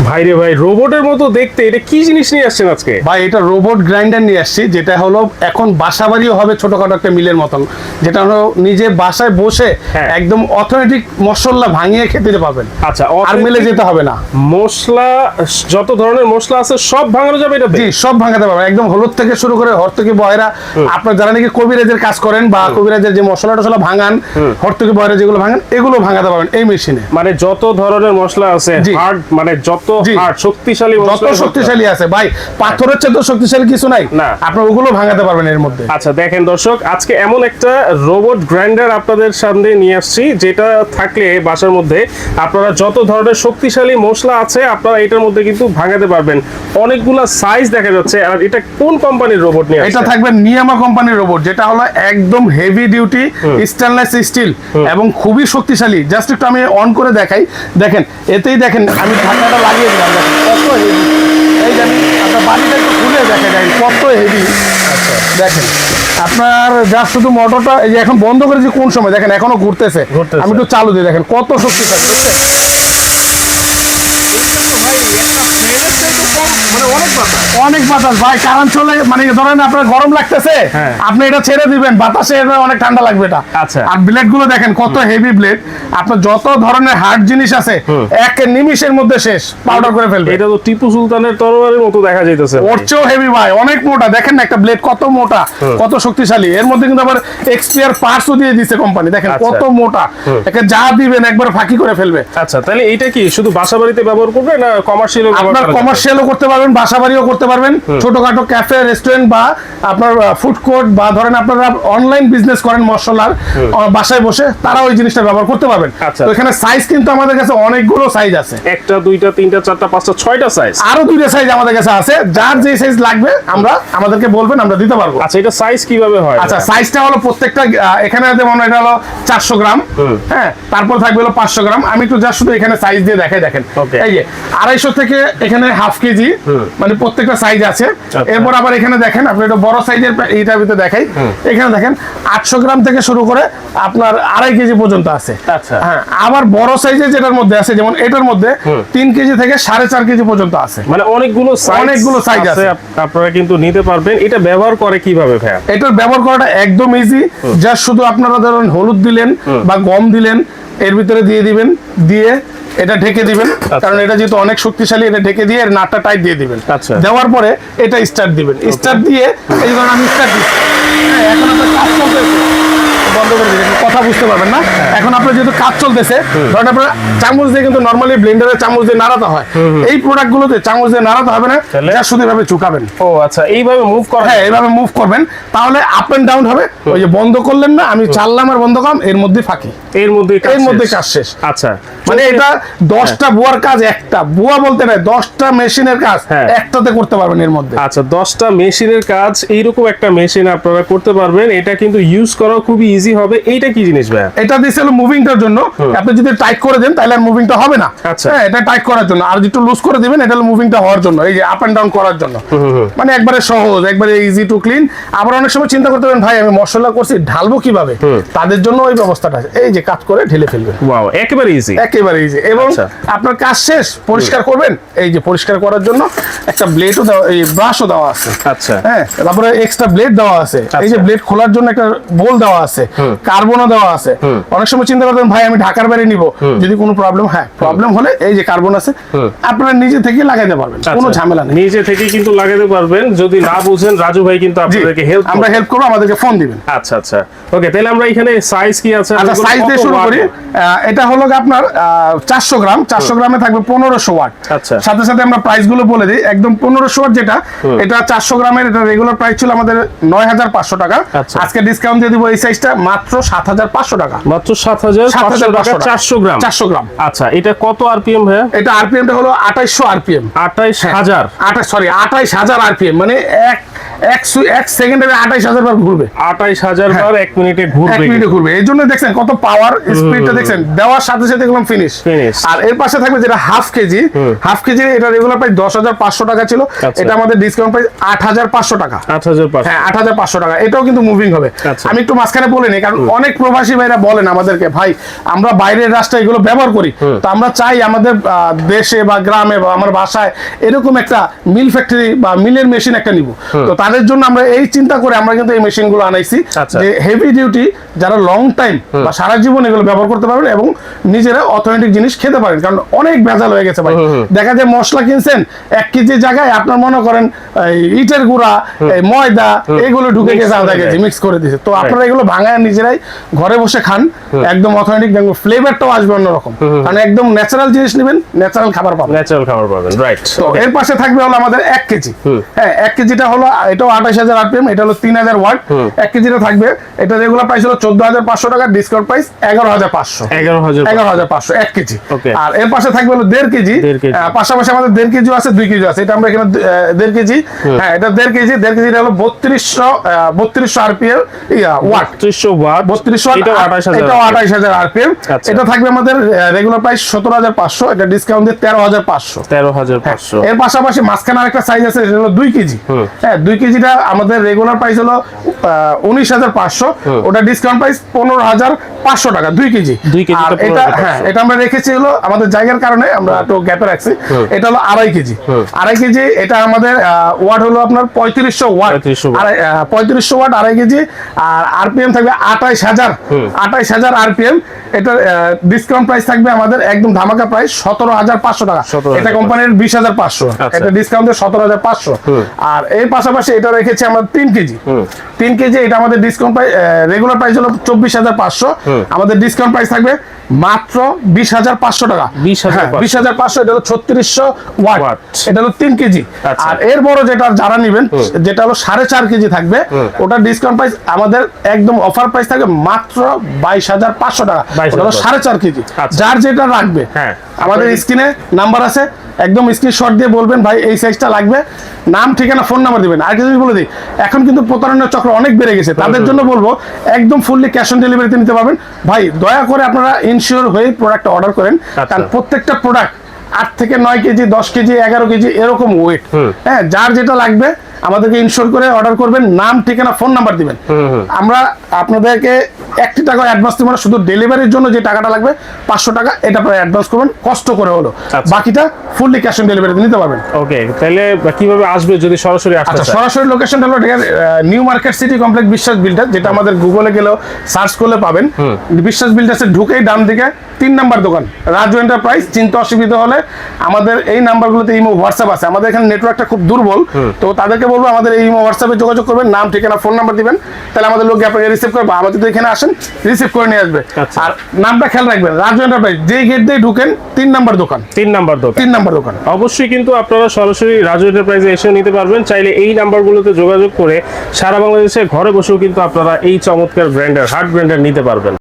ভাই রে ভাই, রোবটের মতো দেখতে, এটা কি জিনিস নিয়ে আসছেন আজকে? ভাই এটা রোবট গ্রাইন্ডার নিয়ে আসছি, যেটা হলো এখন বাসাবাড়িও হবে ছোটখাটো একটা মিলের মতন, যেটা হলো নিজে বাসায় বসে একদম অথেন্টিক মশলা ভাঙিয়ে খেতে পাবেন। আচ্ছা, আর মিলে যেতে হবে না। মশলা, যত ধরনের মশলা আছে সব ভাঙানো যাবে এটা? জি, সব ভাঙাতে পারবেন, একদম হলুদ থেকে শুরু করে হরতকি বয়রা, আপনার যারা নাকি কবিরাজের কাজ করেন বা কবিরাজের যে মশলা টসলা ভাঙান, হরতকি বয়রা যেগুলো ভাঙান, এগুলো ভাঙাতে পারবেন এই মেশিনে। মানে যত ধরনের মশলা আছে, হার্ড মানে যত হার্ড শক্তিশালী যত শক্তিশালী আছে ভাই, পাথরের চেয়ে তো শক্তিশালী কিছু নাই না, আপনি ওগুলো ভাঙাতে পারবেন এর মধ্যে। আচ্ছা দেখেন দর্শক, আজকে এমন একটা রোবট গ্রাইন্ডার আপনাদের সামনে নিয়ে আসছি, যেটা থাকলে বাসার মধ্যে আপনারা যত ধরনের শক্তিশালী মশলা আছে আপনারা এটার মধ্যে কিন্তু ভাঙাতে পারবেন। অনেকগুলা সাইজ দেখা যাচ্ছে। আর এটা কোন কোম্পানির রোবট নিয়ে আসছে? এটা থাকবে নিয়ামা কোম্পানির রোবট, যেটা হলো একদম হেভি ডিউটি স্টেনলেস স্টিল এবং খুবই শক্তিশালী। জাস্ট একটু আমি অন করে দেখাই, দেখেন এতেই দেখেন আমি ঢাকনাটা লাগিয়ে দিলাম, দেখেন কত হেভি। এই জানি আপনার বাড়িটা একটু খুলে দেখে যায় কত হেভি। আচ্ছা দেখেন আপনার জাস্ট শুধু মোটরটা এই যে এখন বন্ধ করেছি কোন সময়, দেখেন এখনো ঘুরতেছে। আমি একটু চালু দিই, দেখেন কত শক্তিশালী, বুঝছেন? অনেক বাতাস ভাই, কারণ চলে মানে ধরেন আপনার গরম লাগতেছে, আপনি এটা ছেড়ে দিবেন, বাতাসে অনেক ঠান্ডা লাগবে এটা। আচ্ছা, আর ব্লেড গুলো দেখেন কত হেভি ব্লেড, আপনার যত ধরনের হার্ড জিনিস আছে এক নিমিষের মধ্যে শেষ পাউডার করে ফেলবে। এটা তো টিপু সুলতানের তরবারির মতো দেখা যাইতেছে। ওর চেয়েও হেভি ভাই, অনেক মোটা, দেখেন না একটা ব্লেড কত মোটা, কত শক্তিশালী। এর মধ্যে কিন্তু আবার এক্সপিয়ার পার্টসও দিয়ে দিয়েছে কোম্পানি, দেখেন কত মোটা, একে যা দিবেন একবার ফাঁকি করে ফেলবে। আচ্ছা, তাহলে এটা কি শুধু বাসাবাড়িতে ব্যবহার করবে না কমার্শিয়াল? আপনার কমার্শিয়ালও করতে পারবেন, বাসাবাড়িও করতে পারবেন, ছোটখাটো ক্যাফে রেস্টুরেন্ট বা আপনার ফুড কোর্ট বা ধরেন আপনারা অনলাইন বিজনেস করেন মশলার, বাসায় বসে তারা ওই জিনিসটা ব্যবহার করতে পারবেন। তো এখানে সাইজ কিন্তু আমাদের কাছে অনেকগুলো সাইজ আছে, একটা দুইটা তিনটা চারটা পাঁচটা ছয়টা সাইজ, আরো দুইটা সাইজ আমাদের কাছে আছে। যার যে সাইজ লাগবে আমরা আমাদেরকে বলবেন, আমরা দিতে পারবো। আচ্ছা, এটা সাইজ কিভাবে হয়? আচ্ছা, সাইজটা হলো প্রত্যেকটা এখানে যেমন এটা হলো 400 গ্রাম, হ্যাঁ, তারপর থাকবে হলো 500 গ্রাম। আমি একটু জাস্ট শুধু এখানে সাইজ দিয়ে দেখাই, দেখেন এই যে 250 থেকে এখানে হাফ কেজি, মানে প্রত্যেকটা সাইজ আছে। এরপর আবার এখানে দেখেন আপনি এটা বড় সাইজের, এইটার ভিতরে দেখাই, এখানে দেখেন 800 গ্রাম থেকে শুরু করে আপনার 2.5 কেজি পর্যন্ত আছে। আচ্ছা, হ্যাঁ, আবার বড় সাইজের যেটার মধ্যে আছে, যেমন এটার মধ্যে 3 কেজি থেকে 4.5 কেজি পর্যন্ত আছে। মানে অনেকগুলো সাইজ আছে, আপনারা কিন্তু নিতে পারবেন। এটা ব্যবহার করে কিভাবে ভাইয়া? এটার ব্যবহার করাটা একদম ইজি। জাস্ট শুধু আপনারা ধরুন হলুদ দিলেন বা গম দিলেন, এর ভিতরে দিয়ে দিবেন, দিয়ে এটা ঢেকে দিবেন, কারণ এটা যেহেতু অনেক শক্তিশালী, এটা ঢেকে দিয়ে এর নাটটা টাইট দিয়ে দিবেন। দেওয়ার পরে এটা স্টার্ট দিবেন, স্টার্ট দিয়ে এই ধরুন আমি স্টার্ট দিচ্ছি, এখন আপনার কাজ চলতেছে, বন্ধ করে দিবেন, কথা বুঝতে পারবেন না। এখন আপনার যেহেতু কাজ চলতেছে, ধরেন আপনার চামচ দিয়ে কিন্তু নরমালি ব্লেন্ডারে চামচ দিয়ে নাড়াতে হয়, এই প্রোডাক্ট গুলোতে চামচ দিয়ে নাড়াতে হবে না, যা শুধু এভাবে চুকাবেন। ও আচ্ছা, এইভাবে মুভ করেন? হ্যাঁ, এইভাবে মুভ করবেন, তাহলে আপ এন্ড ডাউন হবে। ওই যে বন্ধ করলেন না, আমি চাললাম আর বন্ধ করলাম, এর মধ্যে ফাঁকি, এর মধ্যে কাজ শেষ। আচ্ছা, মানে এটা 10টা বুয়ার কাজ একটা, বুয়া বলতে না, 10টা মেশিনের কাজ একটাতে করতে পারবেন এর মধ্যে। আচ্ছা, 10টা মেশিনের কাজ এইরকম একটা মেশিন আপনারা করতে পারবেন। এটা কিন্তু ইউজ করা খুবই ইজি হবে। এইটা কি জিনিস ভাই? এটা দিয়েছে হলো মুভিংটার জন্য। আপনি যদি টাইট করে দেন তাহলে আর মুভিংটা হবে না। হ্যাঁ, এটা টাইট করার জন্য। আর একটু লুজ করে দিবেন, এটা হলো মুভিংটা হওয়ার জন্য, এই যে আপ এন্ড ডাউন করার জন্য। মানে একবারে সহজ, একবারে ইজি টু ক্লিন। আবার অনেক সময় চিন্তা করতে পারেন, ভাই আমি মশলা করছি, ঢালবো কিভাবে? তাদের জন্য ওই ব্যবস্থাটা আছে, এই যে কাজ করে ঢেলে ফেলবে। ওয়াও, একেবারে ইজি, একেবারে ইজি। এবং আপনার কাজ শেষ, পরিষ্কার করবেন, এই যে পরিষ্কার করার জন্য একটা ব্লেডও দেওয়া, এই ব্রাশও দেওয়া আছে। আচ্ছা, হ্যাঁ, তারপরে এক্সট্রা ব্লেড দেওয়া আছে, এই যে ব্লেড খোলার জন্য একটা বোল দেওয়া আছে, কার্বনও দেওয়া আছে। অনেক সময় চিন্তা করতেন, ভাই আমি ঢাকার বাইরে নিব, যদি কোনো প্রবলেম হলে এই যে কার্বন আছে, আপনারা নিজে থেকে লাগাইতে পারবেন, কোনো ঝামেলা নেই, নিজে থেকে কিন্তু লাগাইতে পারবেন। যদি না বুঝেন, রাজু ভাই কিন্তু আপনাদেরকে আমরা হেল্প করব, আমাদেরকে ফোন দিবেন। আচ্ছা আচ্ছা, ওকে, তাহলে আমরা এখানে সাইজ কি আছে? আচ্ছা, সাইজ দিয়ে শুরু করি। এটা হলো আপনার 400 গ্রাম, 400 গ্রামে থাকবে 1500 ওয়াট। আচ্ছা, সাথে সাথে আমরা প্রাইস গুলো বলে দিই, একদম 1500 ওয়াট যেটা, এটা 400 গ্রামের, এটা রেগুলার প্রাইস ছিল আমাদের 9500 টাকা। আজকে ডিসকাউন্ট দিয়ে দিব এই সাইজটা মাত্র 7500 টাকা। মাত্র 7500 টাকা 400 গ্রাম। 400 গ্রাম। আচ্ছা, এটা কত আরপিএম ভাইয়া? এটা আরপিএম টা হলো 2800 আরপিএম। 28000, 28000 আরপিএম, মানে এক সেকেন্ডে 28,000 বার ঘুরবে। 28,000 বার 1 মিনিটে এক ঘুরবে। মিনিটে ঘুরবে, এই জন্য দেখছেন কত পাওয়ার, স্পিডটা দেখছেন, দেওয়ার সাথে সাথে একদম ফিনিশ। আর এর পাশে থাকবে যেটা হাফ কেজি, এটা রেগুলার প্রাইস 10,500 টাকা ছিল, এটা আমাদের ডিসকাউন্ট প্রাইস 8,500 টাকা। 8,500, হ্যাঁ 8,500 টাকা, এটাও কিন্তু মুভিং হবে। আমি একটু মাঝখানে বলে নিই, কারণ অনেক প্রবাসী ভাইরা বলেন আমাদেরকে, ভাই আমরা বাইরের রাস্তায় এগুলো ব্যবহার করি, তো আমরা চাই আমাদের দেশে বা গ্রামে বা আমার বাসায় এরকম একটা মিল ফ্যাক্টরি বা মিলের মেশিন একটা নিব। তো তাদের জন্য আমরা এই চিন্তা করে আমরা কিন্তু এই মেশিন গুলো আনাইছি, যে হেভি ডিউটি যারা লং টাইম বা সারা জীবন এগুলো ব্যবহার করতে পারবেন এবং নিজেরা অথেন্টিক জিনিস খেতে পারেন। কারণ অনেক ভেজাল হয়ে গেছে ভাই, দেখা যায় মশলা কিনছেন 1 কেজি জায়গায় আপনার মনে করেন ইটের গুঁড়া, ময়দা এগুলো ঢুকে গেছে, আধা কেজি মিক্স করে দিয়েছে। তো আপনারা এগুলো ভাঙায় নিজেরাই ঘরে বসে খান, একদম অথেন্টিক, দেখবেন ফ্লেভারটাও আসবে অন্যরকম, কারণ একদম ন্যাচারাল জিনিস নেবেন, ন্যাচারাল খাবার পাবেন, রাইট। তো এর পাশে থাকবে হলো আমাদের 1 কেজি। হ্যাঁ 1 কেজিটা হলো, এটাও 28,000 আরপিএম, এটা হলো 3,000 ওয়াট। 1 কেজিটা থাকবে, এটা রেগুলার প্রাইস হলো 14,500 টাকা, ডিসকাউন্ট প্রাইস 11,500। 11,500 1 কেজি। আর এর পাশে থাকবে হলো 1.5 কেজি, পাশাপাশি আমাদের 1.5 কেজি আছে, 2 কেজি আছে। এটা আমরা এখানে 1.5 কেজি, হ্যাঁ এটা 1.5 কেজি। 1.5 কেজিটা হলো 3200 আরপিএম ওয়াট, 3200 ওয়াট, এটাও 28,000 আরপিএম। এটা থাকবে আমাদের রেগুলার প্রাইস 17,500, এটা ডিসকাউন্ট দিয়ে 13,500। এর পাশাপাশি মাঝখানে আরেকটা সাইজ আছে, এটা হলো 2 কেজি। হ্যাঁ 2 কেজিটা আমাদের রেগুলার প্রাইস হলো 19,500, ওটা ডিসকাউন্ট প্রাইস 15,500 টাকা, 2 কেজি। আর এটা হ্যাঁ এটা আমরা রেখেছি হলো আমাদের জায়গার কারণে আমরা একটু গ্যাপে রাখছি। এটা হলো 2.5 কেজি। 2.5 কেজি, এটা আমাদের ওয়াট হলো আপনার 3500 ওয়াট, 3500 ওয়াট 2.5 কেজি। আর আরপিএম থাকবে 28,000 আরপিএম। এটা ডিসকাউন্ট প্রাইস থাকবে আমাদের একদম ধামাকা প্রাইস 17,500 টাকা। এটা কোম্পানির 20,500, এটা ডিসকাউন্ট দিয়ে 17,500। আর এর পাশাপাশি এটা রেখেছি আমরা 3 কেজি। 3 কেজি, এটা আমাদের ডিসকাউন্ট প্রাইস, রেগুলার প্রাইস হলো 24,500, আমাদের ডিসকাউন্ট প্রাইস থাকবে মাত্র 20,500 টাকা। 20,500, এটা হলো 3600 ওয়াট, এটা হলো 3 কেজি। আর এর বড় যেটা যারা নেবেন, যেটা হলো 4.5 কেজি থাকবে, ওটার ডিসকাউন্ট প্রাইস আমাদের একদম অফার প্রাইস থাকবে মাত্র 22,500 টাকা, ওটা হলো 4.5 কেজি। যার যেটা রাখবে আমাদের স্ক্রিনে নাম্বার আছে, একদম স্ক্রিনশট দিয়ে বলবেন ভাই এই সাইজটা লাগবে, নাম ঠিকানা ফোন নাম্বার দিবেন। আর কিছু বলে দিই, এখন কিন্তু প্রতারণার চক্র অনেক বেড়ে গেছে, তাদের জন্য বলবো একদম ফুললি ক্যাশ অন ডেলিভারিতে নিতে পারবেন। ভাই দয়া করে আপনারা ইনশিওর হয়ে প্রোডাক্ট অর্ডার করেন, কারণ প্রত্যেকটা প্রোডাক্ট 8 থেকে 9 কেজি, 10 কেজি, 11 কেজি এরকম ওয়েট। হ্যাঁ যার যেটা লাগবে আমাদেরকে ইনশিওর করে অর্ডার করবেন, নাম ঠিকানা ফোন নাম্বার দিবেন। আমরা আপনাদেরকে 1 টাকা অ্যাডভান্স দিব না, শুধু ডেলিভারির জন্য যে টাকাটা লাগবে 500 টাকা, এটা আপনারা অ্যাডভান্স করবেন কষ্ট করে হলো, বাকিটা ফুললি ক্যাশ অন ডেলিভারিতে নিতে পারবেন। ওকে, তাহলে কিভাবে আসবে যদি সরাসরি আসতে চায়? সরাসরি লোকেশনটা হলো নিউ মার্কেট সিটি কমপ্লেক্স বিশ্বাস বিল্ডার, যেটা আমাদের গুগলে গেলেও সার্চ করলে পাবেন। বিশ্বাস বিল্ডার্সের ঢুকেই ডান দিকে 3 নাম্বার দোকান রাজু এন্টারপ্রাইজ। চিন্তা অসুবিধা হলে আমাদের এই নাম্বারগুলোতে ইমো হোয়াটসঅ্যাপ আছে, আমাদের এখানে নেটওয়ার্কটা খুব দুর্বল, তো তাদেরকে বলবো আমাদের এই ইমো হোয়াটসঅ্যাপে যোগাযোগ করবেন, নাম ঠিকানা ফোন নাম্বার দিবেন, তাহলে আমাদের লোক আপনাকে রিসিভ করবে, আমাদের তো এখানে আসেন রিসিভ করে নিয়ে আসবে। আর নামটা খেয়াল রাখবেন, রাজু এন্টারপ্রাইজ, যেই গেট দিয়ে ঢুকেন 3 নাম্বার দোকান। 3 নাম্বার দোকান অবশ্যই কিন্তু আপনারা সরাসরি রাজু এন্টারপ্রাইজে এসে নিতে পারবেন। চাইলে এই নাম্বারগুলোতে যোগাযোগ করে সারা বাংলাদেশে ঘরে বসেও কিন্তু আপনারা এই চমৎকার ব্র্যান্ডের হার্ড ব্র্যান্ডের নিতে পারবেন।